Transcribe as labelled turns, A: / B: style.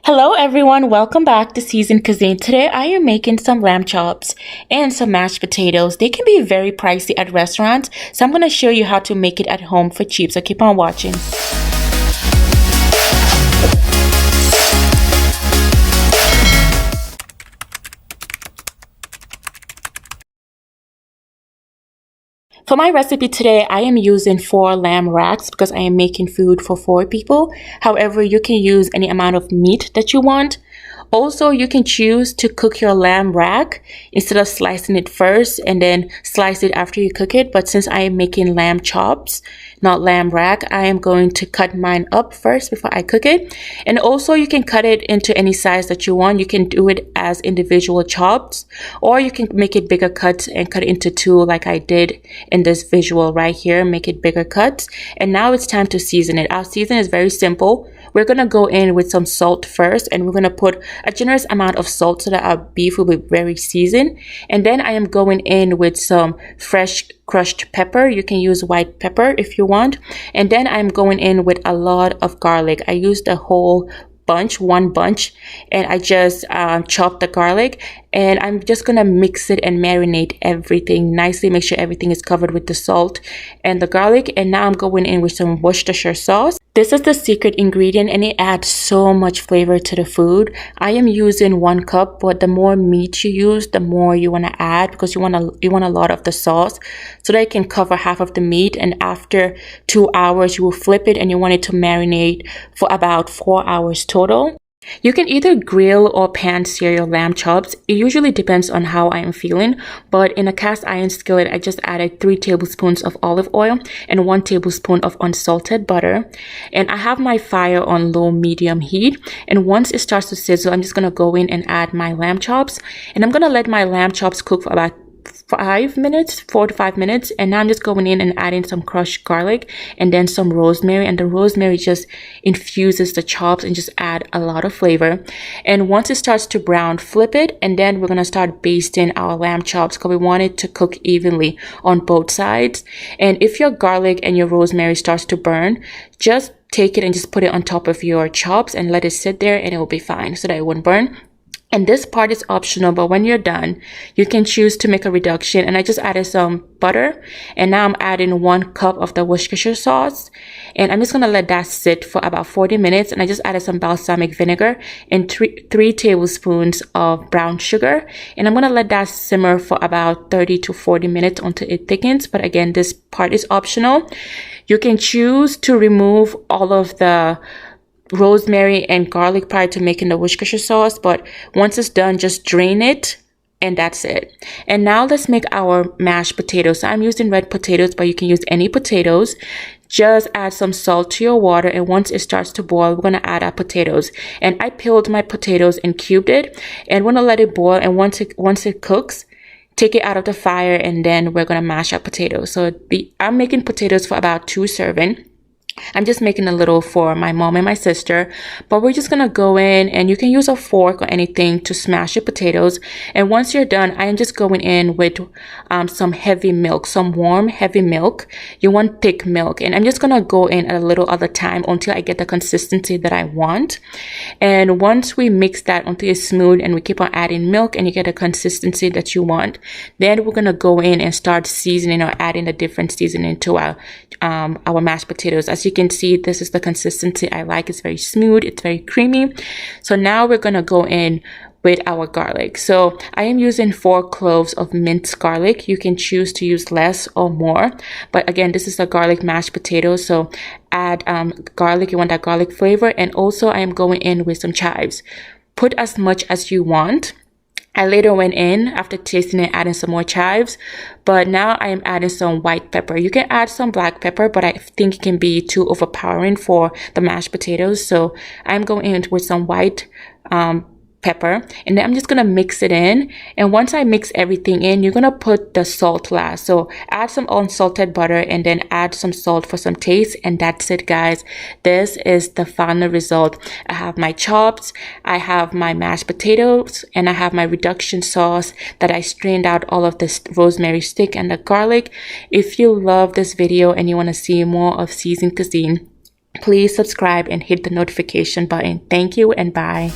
A: Hello everyone, welcome back to Season Cuisine. Today I am making some lamb chops and some mashed potatoes. They can be very pricey at restaurants, so I'm going to show you how to make it at home for cheap, so keep on watching. For my recipe today, I am using 4 lamb racks because I am making food for 4 people. However, you can use any amount of meat that you want. Also, you can choose to cook your lamb rack instead of slicing it first and then slice it after you cook it. But since I am making lamb chops, not lamb rack, I am going to cut mine up first before I cook it. And also, you can cut it into any size that you want. You can do it as individual chops, or you can make it bigger cuts and cut it into 2 like I did in this visual right here. Make it bigger cuts. And now it's time to season it. Our season is very simple. We're going to go in with some salt first, and we're going to put a generous amount of salt so that our beef will be very seasoned. And then I am going in with some fresh crushed pepper. You can use white pepper if you want. And then I'm going in with a lot of garlic. I used a whole bunch, one bunch, and I just chopped the garlic, and I'm just gonna mix it and marinate everything nicely. Make sure everything is covered with the salt and the garlic. And now I'm going in with some Worcestershire sauce. This is the secret ingredient, and it adds so much flavor to the food. I am using 1 cup, but the more meat you use, the more you want to add, because you want a lot of the sauce so that it can cover half of the meat. And after 2 hours, you will flip it, and you want it to marinate for about 4 hours total. You can either grill or pan-sear your lamb chops. It usually depends on how I am feeling, but in a cast iron skillet, I just added 3 tablespoons of olive oil and 1 tablespoon of unsalted butter. And I have my fire on low medium heat. And once it starts to sizzle, I'm just going to go in and add my lamb chops. And I'm going to let my lamb chops cook for about 4 to 5 minutes. And now I'm just going in and adding some crushed garlic and then some rosemary, and the rosemary just infuses the chops and just add a lot of flavor. And once it starts to brown, flip it, and then we're going to start basting our lamb chops because we want it to cook evenly on both sides. And if your garlic and your rosemary starts to burn, just take it and just put it on top of your chops and let it sit there, and it will be fine so that it won't burn. And this part is optional, but when you're done, you can choose to make a reduction. And I just added some butter, and now I'm adding 1 cup of the Worcestershire sauce, and I'm just going to let that sit for about 40 minutes. And I just added some balsamic vinegar and 3 tablespoons of brown sugar, and I'm going to let that simmer for about 30 to 40 minutes until it thickens. But again, this part is optional. You can choose to remove all of the rosemary and garlic prior to making the Worcestershire sauce, but once it's done, just drain it, and that's it. And now let's make our mashed potatoes. So I'm using red potatoes, but you can use any potatoes. Just add some salt to your water, and once it starts to boil, we're going to add our potatoes. And I peeled my potatoes and cubed it, and we're going to let it boil. And once it cooks, take it out of the fire, and then we're going to mash our potatoes. So I'm making potatoes for about 2 servings. I'm just making a little for my mom and my sister, but we're just gonna go in, and you can use a fork or anything to smash your potatoes. And once you're done, I am just going in with some heavy milk, some warm heavy milk. You want thick milk, and I'm just gonna go in at a little at a time until I get the consistency that I want. And once we mix that until it's smooth, and we keep on adding milk, and you get a consistency that you want, then we're gonna go in and start seasoning or adding the different seasoning to our mashed potatoes. As you can see, this is the consistency I like. It's very smooth, it's very creamy. So now we're gonna go in with our garlic. So I am using 4 cloves of minced garlic. You can choose to use less or more, but again, this is a garlic mashed potato, so add garlic. You want that garlic flavor. And also I am going in with some chives. Put as much as you want. I later went in after tasting it, adding some more chives, but now I am adding some white pepper. You can add some black pepper, but I think it can be too overpowering for the mashed potatoes. So I'm going in with some white pepper, and then I'm just gonna mix it in. And once I mix everything in, you're gonna put the salt last. So add some unsalted butter, and then add some salt for some taste, and that's it, guys. This is the final result. I have my chops, I have my mashed potatoes, and I have my reduction sauce that I strained out all of this rosemary stick and the garlic. If you love this video and you want to see more of Season Cuisine, Please subscribe and hit the notification button. Thank you and bye.